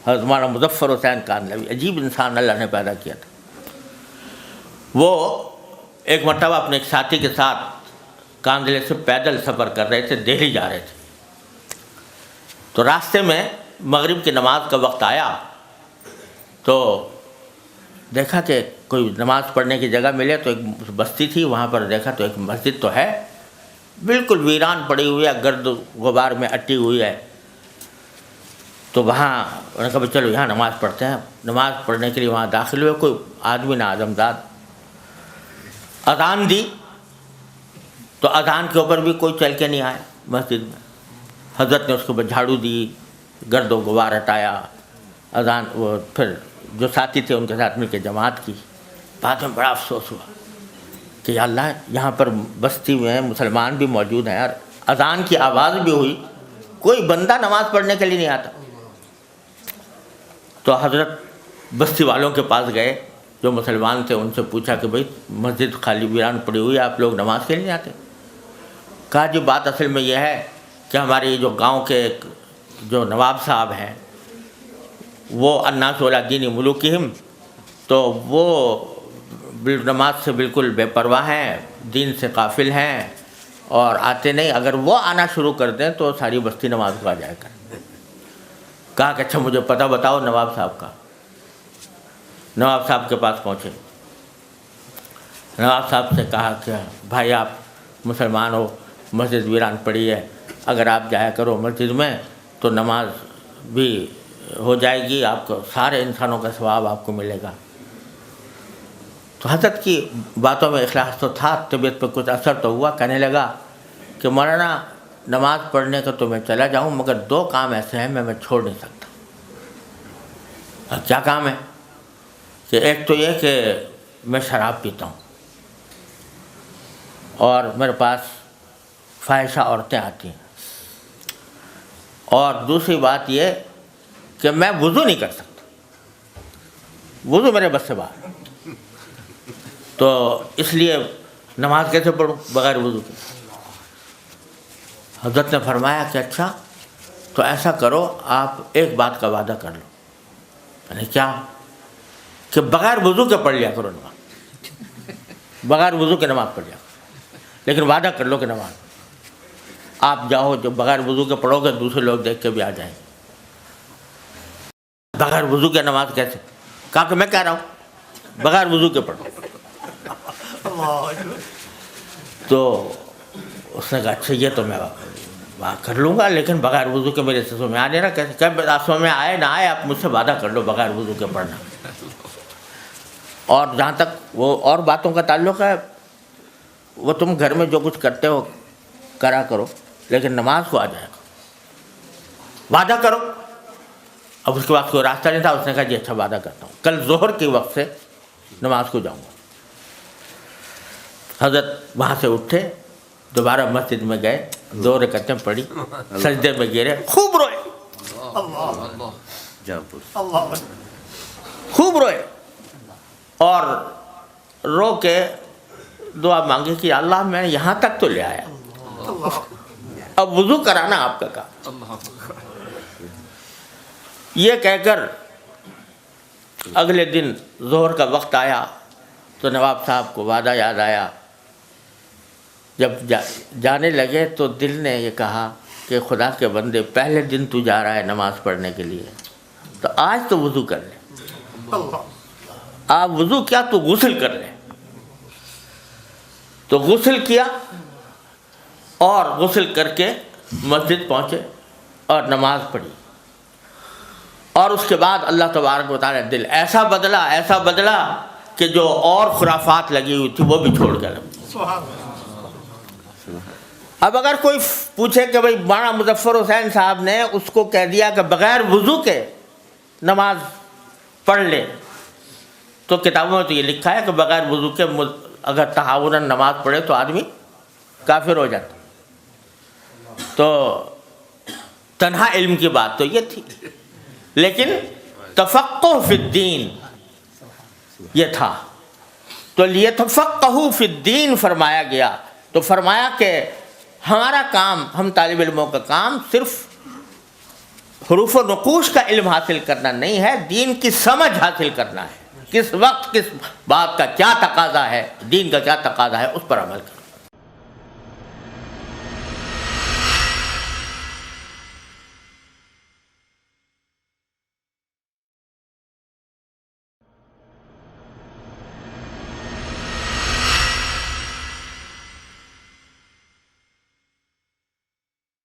حضرت مولانا مظفر حسین کاندھلوی، عجیب انسان اللہ نے پیدا کیا تھا۔ وہ ایک مرتبہ اپنے ایک ساتھی کے ساتھ کاندھلے سے پیدل سفر کر رہے تھے، دہلی جا رہے تھے، تو راستے میں مغرب کی نماز کا وقت آیا تو دیکھا کہ کوئی نماز پڑھنے کی جگہ ملے، تو ایک بستی تھی وہاں پر دیکھا تو ایک مسجد تو ہے بالکل ویران پڑی ہوئی ہے، گرد غبار میں اٹی ہوئی ہے، تو وہاں انہوں نے کہا بھی چلو یہاں نماز پڑھتے ہیں۔ نماز پڑھنے کے لیے وہاں داخل ہوئے، کوئی آدمی نہ آدمزاد، اذان دی تو اذان کے اوپر بھی کوئی چل کے نہیں آیا مسجد میں۔ حضرت نے اس کے اوپر جھاڑو دی، گرد و غبار ہٹایا، اذان وہ پھر جو ساتھی تھے ان کے ساتھ مل کے جماعت کی۔ بعد میں بڑا افسوس ہوا کہ یا اللہ یہاں پر بستی میں مسلمان بھی موجود ہیں اور اذان کی آواز بھی ہوئی، کوئی بندہ نماز پڑھنے کے لیے نہیں آتا۔ تو حضرت بستی والوں کے پاس گئے جو مسلمان تھے، ان سے پوچھا کہ بھئی مسجد خالی ویران پڑی ہوئی ہے، آپ لوگ نماز کے لیے نہیں آتے؟ کہا جی بات اصل میں یہ ہے کہ ہماری جو گاؤں کے جو نواب صاحب ہیں وہ الناس علی دین ملوکہم، تو وہ نماز سے بالکل بے پرواہ ہیں، دین سے غافل ہیں اور آتے نہیں، اگر وہ آنا شروع کر دیں تو ساری بستی نماز کو آ جائے گا۔ کہا کہ اچھا مجھے پتہ بتاؤ نواب صاحب کا۔ نواب صاحب کے پاس پہنچے، نواب صاحب سے کہا کہ بھائی آپ مسلمان ہو، مسجد ویران پڑی ہے، اگر آپ جایا کرو مسجد میں تو نماز بھی ہو جائے گی، آپ کو سارے انسانوں کا ثواب آپ کو ملے گا۔ تو حضرت کی باتوں میں اخلاص تو تھا، طبیعت پہ کچھ اثر تو ہوا، کہنے لگا کہ مولانا نماز پڑھنے کا تو میں چلا جاؤں مگر دو کام ایسے ہیں میں چھوڑ نہیں سکتا۔ کیا کام ہے؟ کہ ایک تو یہ کہ میں شراب پیتا ہوں اور میرے پاس فاحشہ عورتیں آتی ہیں، اور دوسری بات یہ کہ میں وضو نہیں کر سکتا، وضو میرے بس سے باہر، تو اس لیے نماز کیسے پڑھوں بغیر وضو کے؟ حضرت نے فرمایا کہ اچھا تو ایسا کرو، آپ ایک بات کا وعدہ کر لو۔ یعنی کیا؟ کہ بغیر وضو کے پڑھ لیا کرو نماز، بغیر وضو کے نماز پڑھ لیا کرو، لیکن وعدہ کر لو کہ نماز آپ جاؤ جو بغیر وضو کے پڑھو گے دوسرے لوگ دیکھ کے بھی آ جائیں گے۔ بغیر وضو کے نماز کیسے؟ کہا کہ میں کہہ رہا ہوں بغیر وضو کے پڑھو۔ تو اس نے کہا اچھا یہ تو میں کر لوں گا، لیکن بغیر وضو کے میرے سمجھ میں آ نہیں رہا کیسے؟ کیا سمجھ میں آئے نہ آئے آپ مجھ سے وعدہ کر لو بغیر وضو کے پڑھنا۔ اور جہاں تک وہ اور باتوں کا تعلق ہے، وہ تم گھر میں جو کچھ کرتے ہو کرا کرو، لیکن نماز کو آ جائے گا، وعدہ کرو۔ اب اس کے بعد کوئی راستہ نہیں تھا، اس نے کہا جی اچھا وعدہ کرتا ہوں، کل ظہر کے وقت سے نماز کو جاؤں گا۔ حضرت وہاں سے اٹھے، دوبارہ مسجد میں گئے، 2 رکعتیں پڑھی، سجدے میں گرے، خوب روئے، خوب روئے، اور رو کے دعا مانگی کہ اللہ میں یہاں تک تو لے آیا، اب وضو کرانا آپ کا کام۔ یہ کہہ کر اگلے دن ظہر کا وقت آیا تو نواب صاحب کو وعدہ یاد آیا۔ جب جانے لگے تو دل نے یہ کہا کہ خدا کے بندے پہلے دن تو جا رہا ہے نماز پڑھنے کے لیے، تو آج تو وضو کر لے، آپ وضو کیا تو غسل کر لے۔ تو غسل کیا اور غسل کر کے مسجد پہنچے اور نماز پڑھی، اور اس کے بعد اللہ تبارک و تعالیٰ دل ایسا بدلا کہ جو اور خرافات لگی ہوئی تھی وہ بھی چھوڑ کر۔ اب اگر کوئی پوچھے کہ بھئی مولانا مظفر حسین صاحب نے اس کو کہہ دیا کہ بغیر وضو کے نماز پڑھ لے، تو کتابوں میں تو یہ لکھا ہے کہ بغیر وضو کے اگر تہاوراً نماز پڑھے تو آدمی کافر ہو جاتا۔ تو تنہا علم کی بات تو یہ تھی، لیکن تفقہ فی الدین یہ تھا، تو لیتفقہوا فی الدین فرمایا گیا۔ تو فرمایا کہ ہمارا کام، ہم طالب علموں کا کام صرف حروف و نقوش کا علم حاصل کرنا نہیں ہے، دین کی سمجھ حاصل کرنا ہے، کس وقت کس بات کا کیا تقاضا ہے، دین کا کیا تقاضا ہے، اس پر عمل کرنا۔